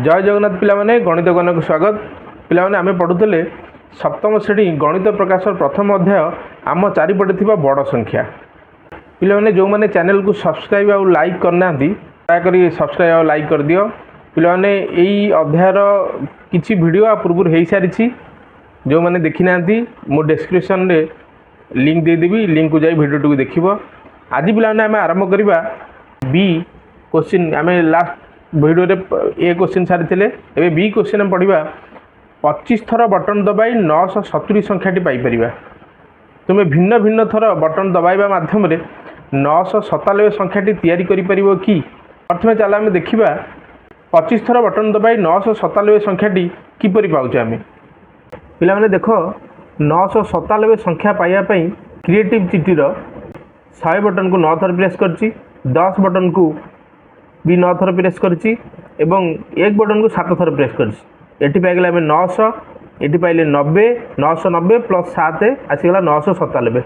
जय जगन्नाथ पिलामाने गणित गणक स्वागत पिलामाने आमे पढ़ुले सप्तम श्रेणी गणित प्रकाश प्रथम अध्याय आम चारिपटे थिबा बड़ संख्या। पिलामाने जो माने चैनल को सब्सक्राइब और लाइक करना दयाकोरी सब्सक्राइब और लाइक कर दियो। पिलामाने एई अध्यायर किछि वीडियो आ पूर्व हो सारी जो माने देखि नांती मो डिस्क्रिप्शन रे लिंक दे देबी, लिंक को जाई वीडियो टू देखिबो। आज पिलामाने आमे आरंभ करिबा बी क्वेश्चन। आमे लास्ट वीडियो रे ए क्वेश्चन सारी एबे बी क्वेश्चन पढ़िबा 25 थर बटन दबाई 970 संख्याटी पाई परिबा। तुमे भिन्न भिन्न थर बटन दबाइबा माध्यम रे 997 संख्याटी तैयारी करि परिबो कि? प्रथमे चला आमे देखिबा 25 थर बटन दबाई 997 संख्याटी किपरि पाउछ आमे। पिला माने देखो 997 संख्या पाइबा पई क्रिएटिव चिट्ठी रो 100 बटन को 9 थर प्रेस करछि, 10 बटन को भी 9 थर प्रेस करछि एवं 1 बटन को 7 थर प्रेस करछि। एटी पाइगला आमे 900, एटी पाइले 90, 990 प्लस 7 आसीगला 997।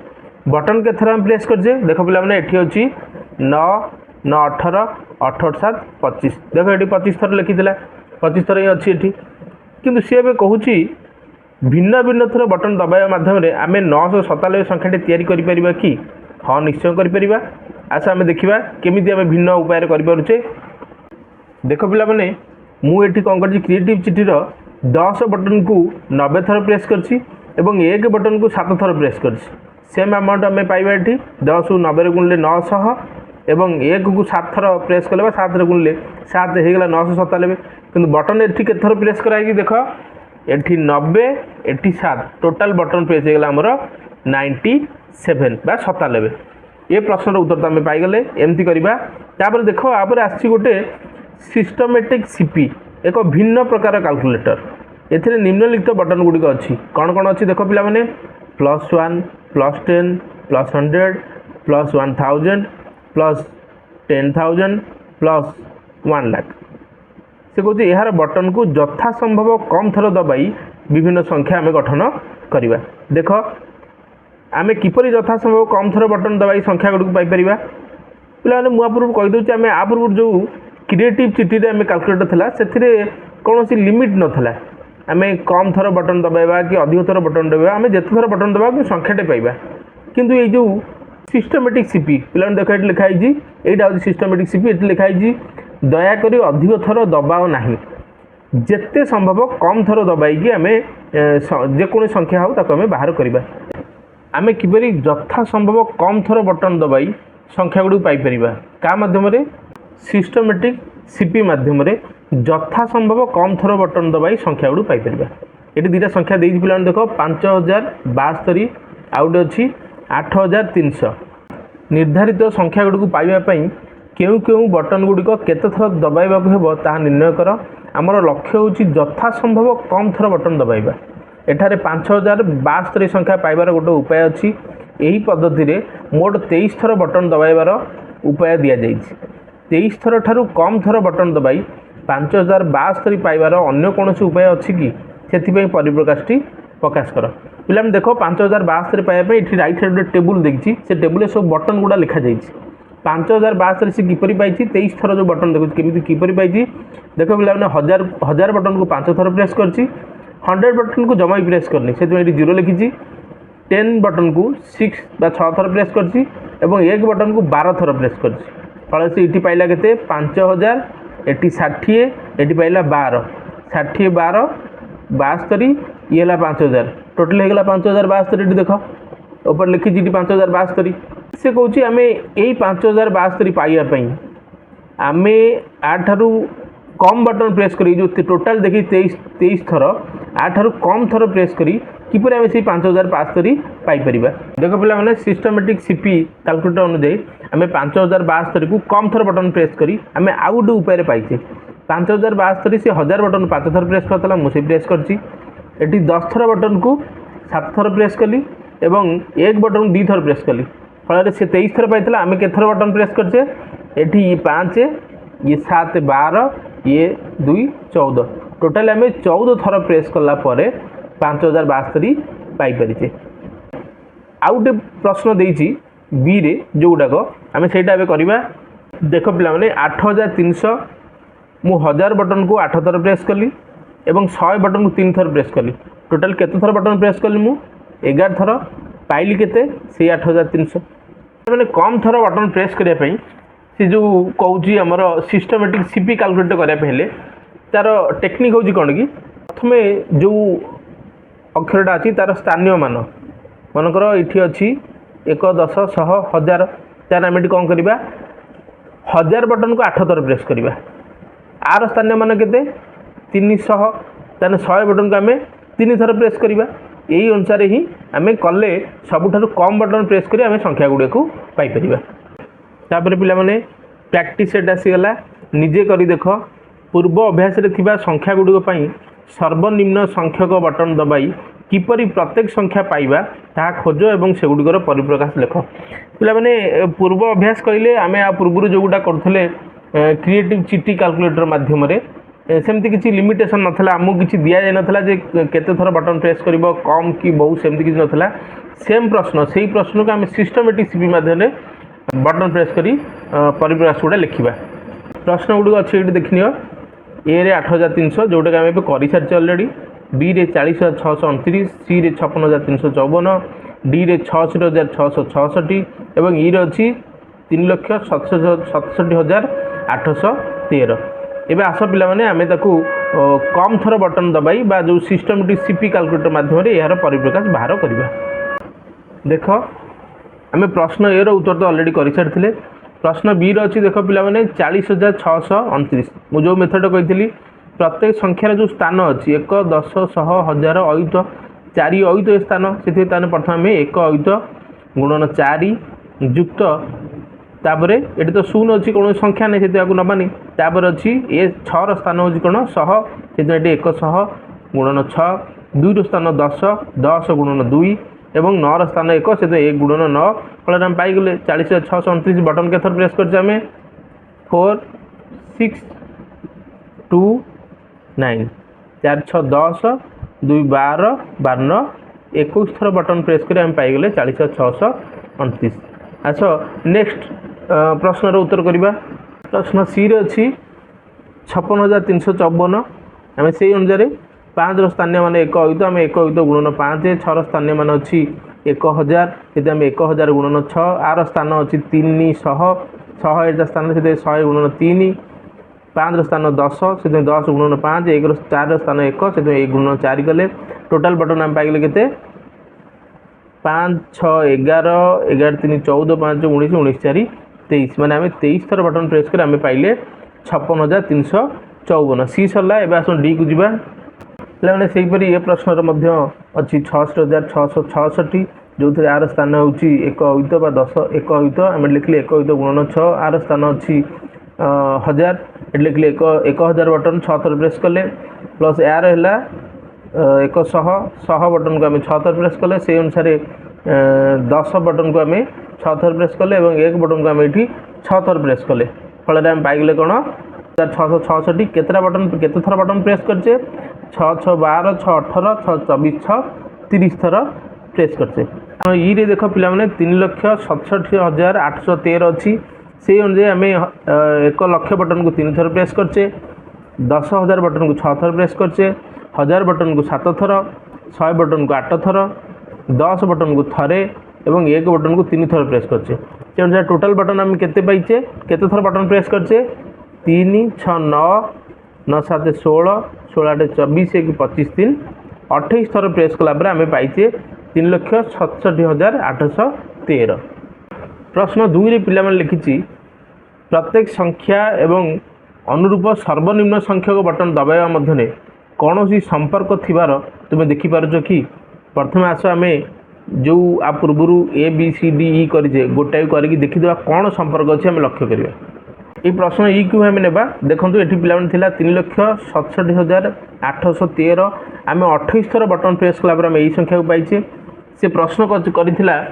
बटन के थर हम प्रेस करछे देखो पिला माने एठी अछि 9 9 18 18 7 25। देखो एटी 25 थर लिखिदिला, 25 थर ही अछि एठी। किंतु से बे कहूछि भिन्न भिन्न थर बटन दबाइबा माध्यम रे आमे 997 संख्याटी तैयारी करि परिबा कि? हाँ निश्चय करि परिबा। आसा आमे देखिबा केमिति आमे भिन्न उपाय रे करि पारुछे। देखो पिला माने मु एठी कोन करछि क्रिएटिव चिट्ठी रो 10 बटन को 90 थर प्रेस करछि एवं 1 बटन को 7 थर प्रेस करछि। सेम अमाउंट आमे पाइबा एठी 10 को 90 रे गुणले 900 एवं 1 को 7 थर प्रेस करले 7 रे गुणले 7 हे गेला 997। किंतु बटन एठी के थर प्रेस कराई कि देखो एठी 90 एठी 7 टोटल बटन प्रेस हे गेला हमर 97 बा 97। ये प्रश्न उत्तर तो आम पाईगले। एमती करवा तापर देखो आप आसी गोटे सिस्टमेटिक सीपी एक भिन्न प्रकार कैलकुलेटर। एथिरे निम्नलिखित बटन गुड़िक अच्छी कौन कौन अच्छी देखो पिला माने +1 +10 +100 +1000 +10,000 +1 लाख। से कहते यार बटन को यथा संभव कम थर दबाई विभिन्न संख्या आम गठन करवा। देख आमे किपरि यथा संभव कम थर बटन दबाई संख्या गुड़िक पाई पाने मुआ पूर्व कहीदे आम आ पूर्व जो क्रिएटिव चिट्ठी रे आम कैलकुलेटर थिला से कौन सी लिमिट नाला। आम कम थर बटन दबाइबा कि अधिक थर बटन दबाइबा आम जिते थर बटन दबा संख्याटे पाइबा। किंतु ये जो सिस्टमेटिक सीपी पिला देख ये लिखाई यहाँ हूँ सिस्टमेटिक सीपी ये लिखाई दयाकोरी अधिक थर दबाओ नहीं, जिते संभव कम थर दबाई आम जेको संख्या हो ताको आम बाहर करवा। आमे किपरि यथा संभव कम थर बटन दबाई संख्या गुड़ी पाई परिबा का माध्यम रे? सिस्टमेटिक सीपी माध्यम रे यथा संभव कम थर बटन दबाई संख्या गुड़ी पाई परिबा। एटी दुटा संख्या देई पिला देखो 5072 आउट अछि 8300। निर्धारित संख्या गुड़ी को पाइबा पई केउ केउ बटन गुड़ी को केते थर दबाइबा को हेबो ता निर्णय कर। हमर लक्ष्य होछि यथा संभव कम थर बटन दबाइबा। एठारे 5072 संख्या पाइबार गोटे उपाय अच्छी। यही पद्धति रे मोट 23 थर बटन दबाइबार उपाय दि जाइए। 23 थर ठारू कम थर बटन दबाई 5072 पाइबार अन्य कौन उपाय अच्छी कि? से परिप्रकाशटी प्रकाश कर। पिला देखो 5072 पाइबाई ये राइट साइड टेबुल देखी से टेबुल सब बटन गुड़ा लिखा जाइए। 5072 से किपरि पाई 23 थर जो बटन देखो केमी किपरि पाई देखो पिला 1000 बटन को 5 थर प्रेस करछि, 100 बटन को जमा प्रेस करनी से 0 लिखी, 10 बटन को 6 बा 6 थर प्रेस करछि एवं 1 बटन को 12 थर प्रेस करछि। फल से ये पाइला के 5000 एटी 60 एटी पाइला 12 60 12 72 ये 5000 टोटल हो गला 5072। देख ऊपर लिखी 5072 से कहूँ आम यही 5072 पाइबापी आम आठारू कम बटन प्रेस करी जो टोटाल देखी 23 थर आठारू कम थर प्रेस करी किपर आम से 5072 पाइपर। देख पिला माने सिस्टमेटिक सीपी कैलकुलेटर अनुଯାयी आम 5072 को कम थर बटन प्रेस करी आम आउ गोटे उपाय पाइचे। 5072 से 1000 बटन 5 थर प्रेस करता मुझे प्रेस करची। 10 थर बटन को 7 थर प्रेस कली एवं 1 बटन 2 थर प्रेस कली। फल से 23 थर पाई आम के थर बटन प्रेस करचे ये 5 ये 7 12 ये 2 14 टोटाल आम 14 थर प्रेस कला 5072 पाइपरिचे। आउ गोटे प्रश्न देइछि बी रे जो गुड़ाक आम से करवा। देख पिला 8300 मु 1000 बटन को 8 थर प्रेस कली एवं 100 बटन को 3 थर प्रेस कली टोटाल केते थर बटन प्रेस कली मु 11 थर पाइली केते से 8300 मैंने कम थर बटन प्रेस करने से जो कौच आमर सिस्टमेटिक सीपी कैलकुलेट करने तार टेक्निक हूँ कौन कि प्रथम जो अक्षरटा अच्छी तार स्थानीय मान मनकर ये अच्छी 1 10 100 1000 तार आम कौन करवा 1000 बटन को 8 थर प्रेस करवा आर स्थानीय मान के 300 ताने 100 बटन को आम 3 थर प्रेस करवा यही अनुसार ही आम कले सबुठ कम बटन प्रेस कर आम संख्या गुड़े को पाइपर तापर पे प्रैक्टिस सेट आसीगला निजे कर देख पूर्व अभ्यास संख्या गुड़िक सर्वनिम्न संख्यक बटन दबाई किपरि प्रत्येक संख्या पाइबा ताहा खोज एवं सेगुड़िकर परिप्रकाश लेख पे पूर्व अभ्यास कहले आम आ पूर्व जोटा करते क्रिएटिव चिट्ठी कैलकुलेटर माध्यम सेमती किसी लिमिटेशन नाला आमको किसी दि जाए नाला केते थर बटन प्रेस कर कम कि बहुत सेमती किसी नाला सेम प्रश्न से ही प्रश्न को आम सिस्टमेटिक सीपी माध्यम बटन प्रेस करी परिप्रकाश गुड़ा लिखा प्रश्न गुड़िक अच्छे ये देखनी ए रे 8300 जोटा कि आम कर सारी अलरेडी बी रे 40629 सी रे 56354 डी रे 66666 एवं ई रे अच्छी 3,67,813 एवं आस पे आम कम थर बटन दबाई बा जो सिस्टमेटिक सीपी कैलकुलेटर माध्यम यार परिप्रकाश बाहर करवा देख आम प्रश्न ए रो उत्तर तो अलरेडी कर सारी प्रश्न बी रही देख पे 40,629 मुझे जो मेथड कही प्रत्येक संख्यार जो स्थान अच्छी 1 10 100 1000 अयुत 4 अयुत स्थान से प्रथम आम 1 अयुत गुणन 4 युक्त तापर ये तो शून्य अच्छी कौन संख्या नहीं से नबानी तापर अच्छी ए 6 स्थान हूँ कौन 100 से 100 गुणन 6 2 स्थान 10 10 गुणन 2 एवं 9 स्थान 1 से 1 गुणन 9 फल आम पाईगले 40,629 बटन के थर प्रेस कर 4 6 2 9 4 6 10 2 12 12 21 थर बटन प्रेस कर आम पाईगले 40,629 आस नेक्स्ट प्रश्नर उत्तर करवा प्रश्न सी रे अच्छी 56,354 आम से अनुसार 5 स्थानीय मान 1 अयुत आम 1 अयुत गुणन 5 6 स्थानीय मान अच्छी 1000 से 1000 गुणन 6 आर स्थान अच्छी 300 100 स्थान से 100 गुणन 3 5 स्थान 10 से 10 गुणन 5 1 4 स्थान 1 से 1 गुणन 4 कले टोटाल बटन आम पाइले केते 5 6 11 11 3 14 5 19 19 4 23 माने आम 23 थर बटन प्रेस कर आम पाइले 56,354 सी सरला एवं आस डी को जीवा पे से ये प्रश्न अच्छी 66,666 जो थे आर स्थान हूँ 1 अयुत बा 10 1 अयुत आम लिखले 1 अयुत गुणन 6 आर स्थान अच्छी 1000 ये लिखले 1000 बटन 6 थर प्रेस कले प्लस यार है 100 बटन को आम 6 थर प्रेस कले से अनुसार 10 बटन को आम 6 थर प्रेस कले और 1 बटन को आम ये 6 थर प्रेस कले फल आम पाइगले कौन 666 केतटा बटन केते थर बटन प्रेस करचे 6 6 12 6 18 6 24 6 30 थर प्रेस करचे ई रे देख पिला माने 3,67,813 अच्छी से अनुसार आम 1 लाख बटन को 3 थर प्रेस करचे 10,000 बटन को 6 थर प्रेस करचे 1000 बटन को 7 थर 100 बटन को 8 थर 10 बटन को थरे एवं 1 बटन को 3 थर प्रेस करचे से अनुसार टोटाल बटन आम केते पाइचे केते थर बटन प्रेस करचे 3 6 9 9 7 16 16 24 1 25 3 28 थर प्रेस कलापर आम पाइचे 3,67,813 प्रश्न 2 रे पिला माने लिखिछि प्रत्येक संख्या एवं अनुरूप सर्वनिम्न संख्यक बटन दबाइबा मध्यने कौनसी संपर्क थिबार तुम देखि पारुछ कि प्रथम आस आम जो आ पूर्व A B C D E करें गोटाए करके देखीदा कौन संपर्क अच्छे आम लक्ष्य करवा ये प्रश्न ई क्यों आम ने देखो ये पिला 3,67,813 आम 28 थर बटन प्रेस कलापर आम यही संख्या को पाइचे से प्रश्न करिथिला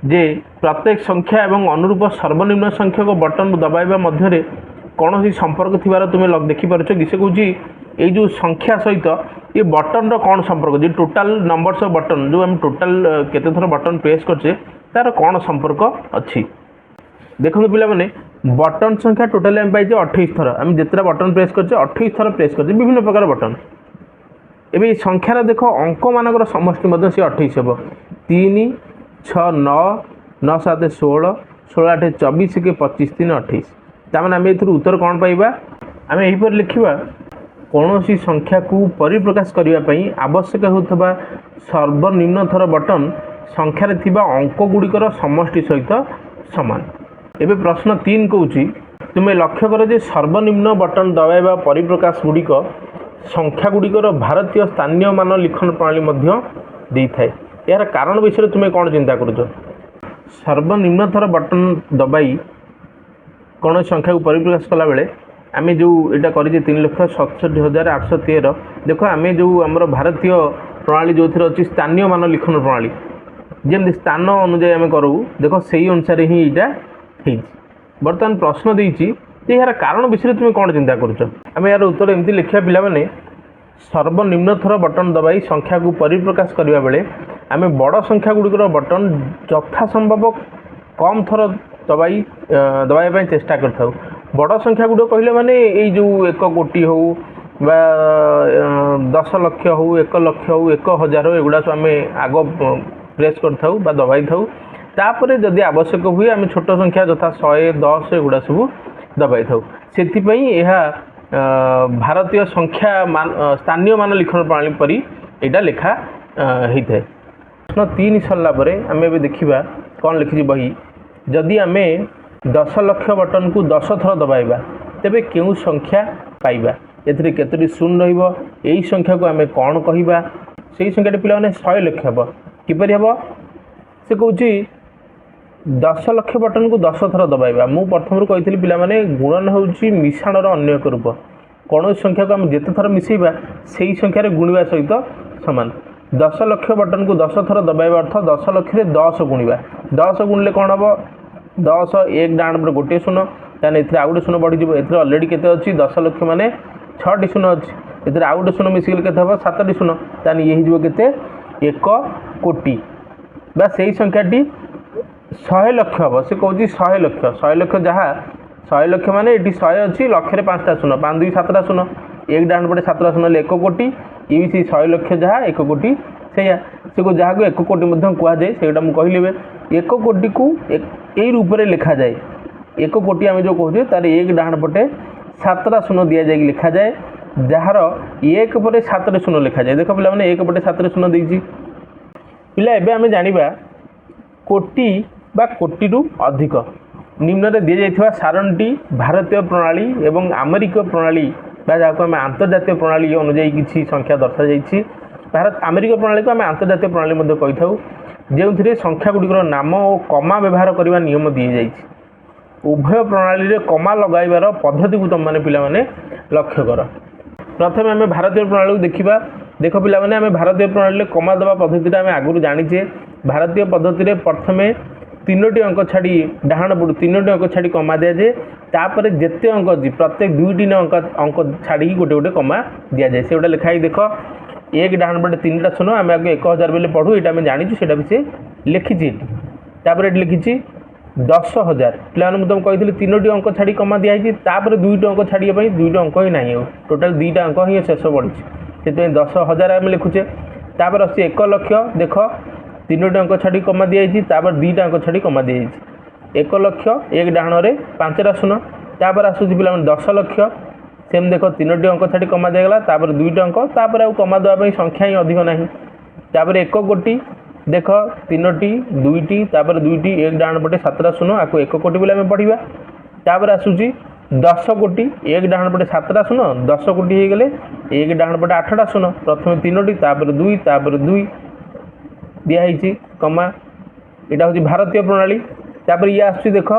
जे प्रत्येक संख्या एवं अनुरूप सर्वनिम्न संख्यक बटन दबाइबा मध्य कौन संपर्क थिबार तुम देखिपारुछ कि से कहूँ ये जो संख्या सहित ये बटन कौन संपर्क जो टोटाल नंबर्स ऑफ बटन जो आम टोटाल केते थर बटन प्रेस करछे तार कौन संपर्क अच्छी देखो पे बटन संख्या टोटाली आम पाइचे 28 थर। आम जितना बटन प्रेस कर 28 थर प्रेस कर विभिन्न प्रकार बटन। एवं संख्यार देख अंक मानकर समष्टि से 28 हम 3 6 9 9 7 16 16 8 24 के 25 3 28 ताମାନେ आम ए उत्तर कौन पाइबा आम यहीपर लिखा कौन सी संख्या को परिप्रकाश करने आवश्यक होता सर्वनिम्न थर बटन संख्यार थिबा अंक गुड़िकर समष्टि सहित समान। एबे प्रश्न 3 कहूँ तुम्हें लक्ष्य कर जे सर्वनिम्न बटन दबाइबा परिप्रकाश गुड़िक संख्या गुड़िकर भारतीय स्थानीय मान लिखन प्रणाली मध्य देई थाए। यार कारण विषय तुम्हें कौन चिंता करुच सर्वनिम्न थर बटन दबाई कौन संख्या को परिप्रकाश कला बेले आम जो यहाँ कर 3,67,813 देख आम जो आम भारतीय प्रणाली जो थी अच्छी स्थानीय मान लिखन प्रणाली जमी स्थान अनुजाई आम करूँ देख से अनुसार ही यहाँ बर्तमान प्रश्न देती यार कारण विषय तुम्हें कौन चिंता करुच आम यार उत्तर एमती लिखा पिलाने सर्वनिम्न थर बटन दबाई संख्या को परिप्रकाश करने बेले आम बड़ संख्या गुड़िकर बटन यथा संभव कम थर दबाई चेष्टा करता बड़ संख्या गुड़ कहले माने यही जो 1 कोटी हो 10 लक्ष हो 1 लक्ष हो 1000 हो एगुड़ा सब आम आग प्रेस कर दबाई था तापर जदि आवश्यक हुए आम छोट संख्या यथा 100 10 एगुड़ा सब दबाई था से भारतीय संख्या स्थानीय मान लिखन प्रणाली परी यहाँ लिखा होता है। प्रश्न 3 सरला आम ए देखा कौन लिखी बही जदि आम 10 लक्ष बटन को 10 थर दबाइबा तेबे केउ संख्या पाइबा एथिरे केतोटी शून्य रहिबो एही संख्या को आम कौन कहिबा सेही संख्याटी पिला माने 100 लक्ष हम किपरि हम से कहूँ 10 लक्ष बटन को 10 थर दबाइबा मु प्रथम कही पिला माने गुणन होउची मिश्रणर अन्य एक रूप कौन संख्या को आम जिते थर मिसेबा सेही संख्यार गुणिबा सहित समान 10 लक्ष बटन को 10 थर दबाइबा अर्थ 10 लक्ष 10 गुणिबा 10 गुणिले कौन हम 10 एक डाण पर गोटे शून्य ताने एथिरे आउ गोटे शून्य बढ़ी जिवो एथिरे ऑलरेडी केते अछि 10 लक्ष माने 6टी शून्य अछि एथिरे आउ गोटे शून्य मिसिगले केते हबो 7टी शून्य ताने यही जिवो केते 1 कोटी बा सेही संख्याटी 100 लक्ष हम से कहूँ 100 लक्ष जहाँ 100 लक्ष माने ये 100 अच्छी लक्ष 5टा शून्य 5 2 7टा शून्य एक डाण पटे 7टा शून्य 1 कोटी ये भी 100 लक्ष जहाँ 1 कोटी से जहाँ को 1 कोटी कहुए से कहले 1 कोटी को यही रूप में लिखा जाए 1 कोटी आम जो कहे तार एक डाण पटे 7टा शून्य दि जाए लिखा जाए जार 1 पटे 7 शून्य लिखा जाए देख पे 1 पटे 7 शून्य देती पिला एवं आम जाना कोटी बा कोटी रु अधिक निम्न में दी जाइथिबा सारणटी भारतीय प्रणाली एवं आमेरिक प्रणाली बा जहाँ को आम आंतर्जातीय प्रणाली अनुजाई किसी संख्या दर्शा जाइछि भारत आमेरिक प्रणाली को आम आंतर्जातीय प्रणाली मध्य कही थाउ जो संख्या गुड़िकर नाम और कमा व्यवहार करने नियम दी जाइछि उभय प्रणाली रे कमा लगाइबार पद्धति को तुम मैंने पिलाने लक्ष्य कर प्रथम आम भारतीय प्रणाली को देखा देख पिलाने आम भारतीय प्रणाली कमा देवा पद्धति आम आगुरी जानीचे भारतीय पद्धति रे प्रथमे 3टी अंक छाड़ी डाहाण पड़ू 3टी अंक छाड़ी कमा दि जाए तापर जिते अंक अच्छी प्रत्येक 2टी अंक छाड़ी गोटे गोटे कमा दि जाए से गोटे लिखाई देख एक डाहाण पटे 3टा शून्य आम आगे 1000 बेले पढ़ू ये आम जानी से भी से लिखी ये लिखी 10,000 पे तुम कही 3टी अंक छाड़ी कमा दिखाई तापर 2टी अंक छाड़ी 2टी अंक ही ना टोटाल 2टा अंक ही शेष बढ़ी से 10,000 आम लिखुचे तापर अच्छे 1 लक्ष देख 3टी अंक छाड़ी कमा दिखाई तापर 2टा अंक छाड़ी कमा दिखाई 1 लक्ष एक डाहाण 5टा शून्य तापर आसूसी पे 10 लक्ष सेम देख 3टी अंक छाड़ी कमा दिगला तापर 2टा अंक तापर आउ कमा देवाई संख्या ही अधिक ना तापर 1 कोटी देख 3टी 2टी तापर 2टी एक डाहाण पटे 7टा शून्य आपको 1 कोटी बोले आम पढ़ा तापर आसूसी 10 कोटी एक डाहाण पटे 7टा शून्य 10 कोटी हो गले एक डाहाण पटे 8टा शून्य प्रथम 3टी तापर 2 तापर 2 दिखाई कमा यहाँ हूँ भारतीय प्रणाली तापर ये आस देख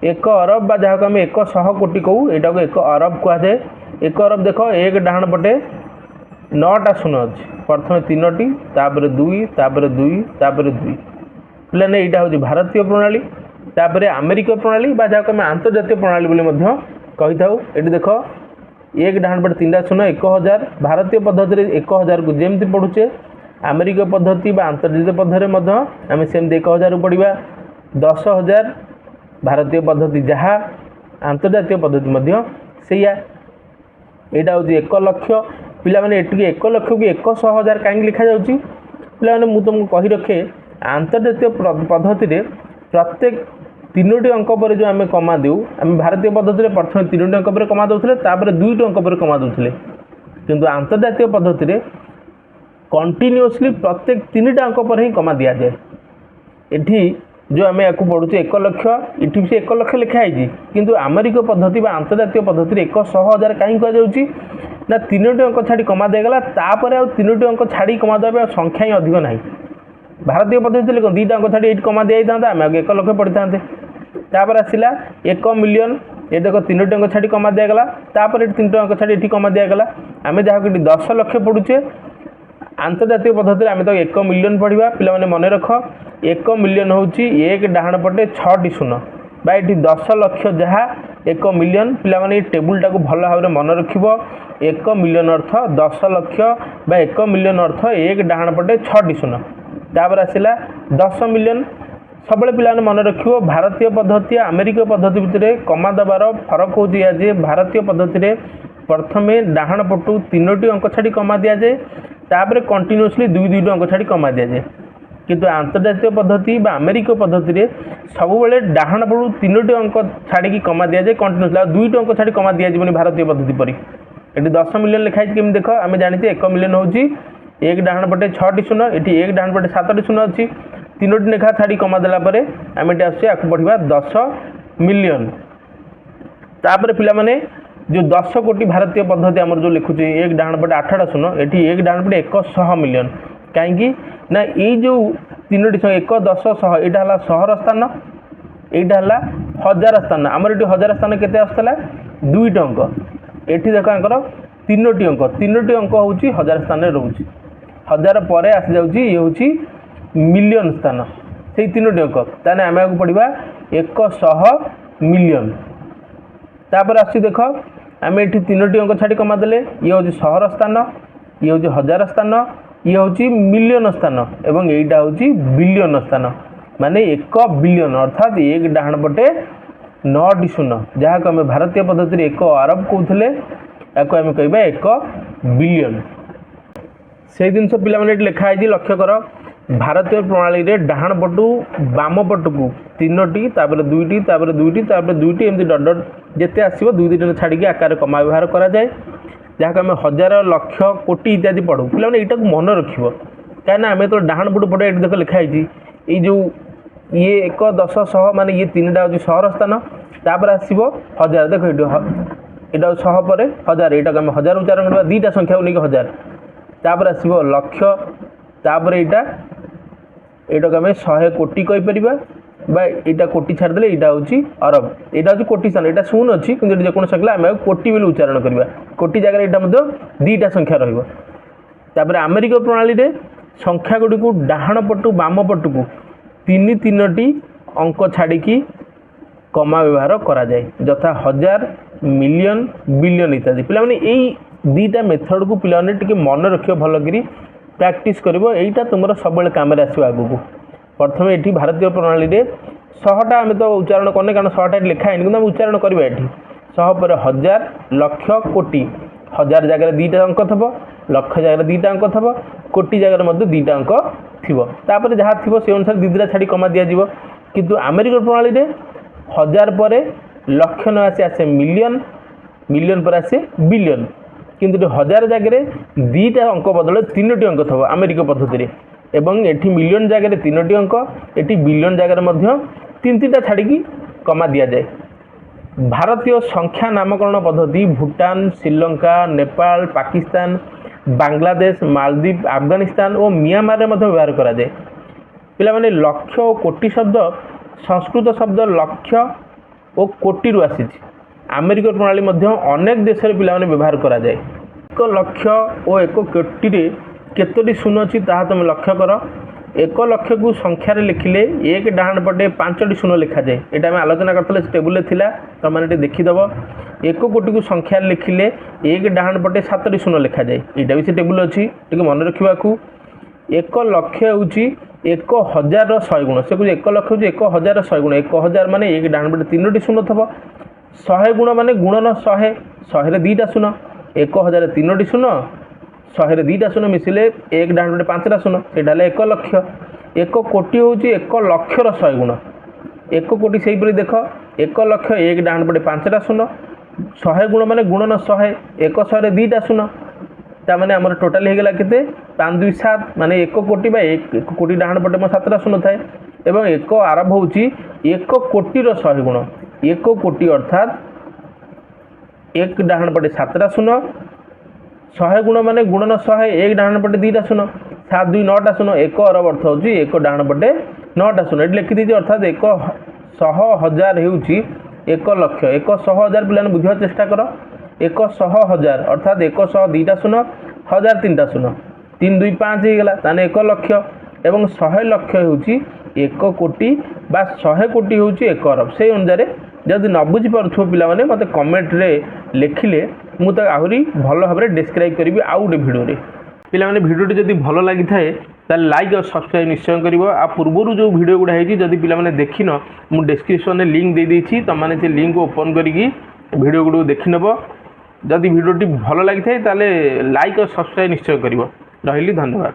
1 अरब बा जहाँ को आम 100 कोटी कहू यहाँ को 1 अरब कहुए 1 अरब देख एक डाहाण पटे 9टा शून्य अच्छी प्रथम 3टी तापर 2 तापर 2 तापर 2 पे यहाँ हूँ भारतीय प्रणाली तापर आमेरिक प्रणाली बा जहाँ को आम आंतर्जातीय प्रणाली बोली कही था ये देख एक डाहाण पटे 3टा शून्य 1000 भारतीय पद्धति 1000 को जमी पढ़ुचे आमेरिक पद्धति बा आंतर्जातीय पद्धति आम सेमती 1000 पढ़ा 10,000 भारतीय पद्धति जहाँ आंतर्जातीय पद्धति मध्य सैया यहाँ हूँ 1 लक्ष पिलाने ये 1 लक्ष कि 100,000 कहीं लिखा जाऊँगी पिलाने मुझे तुमको कही रखे आंतर्जातीय पद्धति प्रत्येक 3टी अंक पर जो आम कमा देऊ आम भारतीय पद्धति प्रथम 3टी अंक पर कमा दूसरे 2टी अंक पर कमा दूसरे किंतु आंतर्जातीय पद्धति कंटिन्यूअसली प्रत्येक 3टा अंक पर ही कमा दि जाए। एठी जो आम या पढ़ुचे 1 लक्ष इठी से 1 लक्ष लिखाई किंतु आमेरिक पद्धति आंतर्जातीय पद्धति 100,000 कहीं कहुच्छी ना 3टी अंक छाड़ी कमा दिगला तापर आ 3टी अंक छाड़ी कमा देवा संख्या ही अधिक ना भारतीय पद्धति 2टा अंक छाड़ी ये कमा दी जाता आम 1 लक्ष पढ़ी था तापर आसला 1 मिलियन ये देख 3टी अंक छाड़ी कमा दिगला तापर 3टी अंक छाड़ी ये कमा दिगला आम जहाँ कि 10 लक्ष पढ़ुचे आंतर्जातीय पद्धति आम तो 1 मिलियन पढ़ा पिला मन रख 1 मिलियन हूँ 1 डाहाण पटे 6टी शून्य बा ये 10 लक्ष जहाँ 1 मिलियन पिला टेबुल टाक भल भाव मन रख 1 मिलियन अर्थ 10 लक्ष बा 1 मिलियन अर्थ 1 डाहाण पटे 6टी शून्य तापर आसला 10 मिलियन सब पिला मन रख भारतीय पद्धति आमेरिक पद्धति भितर कमा देवार फरक हो भारतीय पद्धति प्रथमे डाहाण पटू 3टी अंक छाड़ी कमा दि जाए तापर कंटिन्यूअसली 2 अंक छाड़ी कमा दि जाए किंतु आंतर्जातीय पद्धति आमेरिक पद्धति सब डाहाण पटू 3टी अंक छाड़ी कमा दि जाए कंटिन्यूअसली 2टी अंक छाड़ी कमा दि जाए भारतीय पद्धति पर ये 10 मिलियन लिखाई केमी देख आम जाने 1 मिलियन हूँ 1 डाहाण पटे 6टी शून्य ये 1 डाहाण पटे 7टी शून्य अच्छी 3टी लेखा छाड़ी कमा देला आम ये आस पढ़ा 10 मिलियन तापर पिला माने जो 10 कोटी भारतीय पद्धति आमर जो लिखुचे 1 डाहाण पटे 8टा शून्य ये 1 डाहाण पटे 100 मिलियन कहीं ना ये जो 3टी 1 10 100 यहाँ सहर स्थान यहाँ 1000 स्थान आमर ये 1000 स्थान केते आसला 2टी अंक एठी देख आंकर 3टी अंक हूँ 1000 स्थान रोचे 1000 पर आसी जाऊँगी ये हूँ मिलियन स्थान से 3टी अंक ताने आम आगे पढ़ा 100 मिलियन तापर आस देख आम ये 3टी अंक छाड़ी कमादे ये हूँ सहर स्थान ये हूँ 1000 स्थान ये हूँ मिलियन स्थान एवं यहीटा हूँ बिलियन स्थान माने 1 बिलियन अर्थात 1 डाहाण पटे 9टी शून्य जहाँ को आम भारतीय पद्धति 1 अरब कहते या आम कह 1 बिलियन से जिन पे लिखाई लक्ष्य कर भारतीय प्रणाली रे डाहाण पटू बाम पटकू 3टी 2टी एमती डट डट जिते आसो 2 छाड़ी आकार कमा व्यवहार कराए जहाँ आम 1000 लक्ष कोटी इत्यादि पढ़ू पे यहाँ मन रख कहीं आम तो डाहाण पटू पटे ये देख लिखाई ये जो ये 1 10 100 माने ये 3टा हूँ सहर स्थान तापर आसो 1000 देख ये 100 पर 1000 यहाँ आम 1000 उच्चारण करवा 2टा संख्या को लेकिन 1000 तापर आसो लक्ष तापर यहाँ आम 100 कोटी कहीपर यहाँ कोटी छाड़दे यहाँ हूँ अरब यहाँ हूँ कोटी स्थान यहाँ शून्य अच्छी कि जेको संख्या आम कोटी बोली उच्चारण करवा कोटी जगह यहाँ 2टा संख्या रही आमेरिक प्रणाली रे संख्या गुड़ी को डाहाण पटू बाम पटू 3टी अंक छाड़ी कमा व्यवहार करा जाए यथा 1000 मिलियन बिलियन इत्यादि पिला माने यही 2टा मेथड को पिला टिके मन रखियो भल करी प्रैक्टिस करिवो एटा तुमरा सब काम आसो आगू प्रथम ये भारतीय प्रणाली रे 100टा आम तो उच्चारण करने कारण 100टा लिखा है कि उच्चारण करवा ये 100 पर 1000 लक्ष कोटी 1000 जगह 2टा अंक थब लक्ष जगह 2टा अंक थब कोटी जगह 2टा अंक थी जहाँ थी से अनुसार 2 छाड़ी कमा दिज्व किंतु आमेरिक प्रणाली रे 1000 पर लक्ष न आसे मिलियन मिलियन पर आसे बिलियन किंतु 1000 जगह 2टा अंक बदल 3टी अंक थब आमेरिक पद्धति एवं एठी मिलियन जगह 3टी अंक एठी बिलियन जगह 3टा छाड़ी कमा दि जाए। भारतीय संख्या नामकरण पद्धति भूटान श्रीलंका नेपाल पाकिस्तान बांग्लादेश मालदीव अफगानिस्तान और म्यांमार में व्यवहार करा जाए पिला माने लक्ष और कोटी शब्द संस्कृत शब्द लक्ष और कोटी रु आसी आमेरिक प्रणाली अनेक देश पिला माने व्यवहार करा जाए 1 लक्ष और 1 कोटी रे केतोटी शून्य अच्छी ताहा तुम लक्ष्य कर 1 लक्ष को संख्यार लिखिले 1 डाहाण पटे 5टी शून्य लिखा जाए यहाँ आम आलोचना करते टेबुल थी तुमने देखीदेव 1 कोटी को संख्यार लिखिले 1 डाहाण पटे 7टी शून्य लिखा जाए यहाँ भी से टेबुल अच्छी टे मन रखा 1 लक्ष हूँ 1000 गुण से 1 लक्ष हूँ 1000 गुण 1000 मान 1 डाण पटे 3टी शून्य थब 100 गुण मान गुणन 100 100 2टा शून्य 1000 3टी शून्य 100 2टा शून्य मिसिले 1 डाण पटे 5टा शून्य से 1 लक्ष 1 कोटी हूँ 1 लक्षर 100 गुण 1 कोटी से देख 1 लक्ष 1 डाण पटे 5टा शून्य 100 गुण मान गुणन 100 100 2टा शून्य ताने आम टोटाल होगा के 5 2 7 माने 1 कोटी 1 कोटी डाण पटे मो 7टा शून्य थाए एवं 1 आरंभ हूँ 1 कोटीर 100 गुण 1 कोटी अर्थात 1 डाण पटे 7टा शून्य 100 गुण मान गुणन 100 1 डाण पटे 2टा शून्य 7 2 9टा शून्य 1 अरब अर्थ हूँ 1 डाण पटे 9टा शून्य ये लिखी दीजिए अर्थात 100,000 हूँ 1 लक्ष 100,000 पिला बुझा चेष्टा कर 100,000 अर्थात 100 2टा शून्य 1000 3टा शून्य 3 2 5 होगा ताने 1 लक्ष एवं 100 लक्ष हूँ 1 कोटी बा 100 कोटी हूँ 1 अरब से अनुसार जदि न बुझीपु पिला माने मते कमेंट रे लिखिले मुझे आहरी भल भाव में डिस्क्राइब करी आउ गोटे भिडियो पिला माने भिडियोटी जदि भल लगी थाए ताले लाइक और सब्सक्राइब निश्चय करिवो आ पूर्वरु जो भिडियो गुडा हेची जदि पिला माने देखिन मु डिस्क्रिप्शन में लिंक दे देछि त माने से लिंक ओपन करिकी भिडियो गुडो देखि नबो जदि भिडियोटी भल लगी थाए ताले लाइक और सब्सक्राइब निश्चय करिवो रहिली धन्यवाद।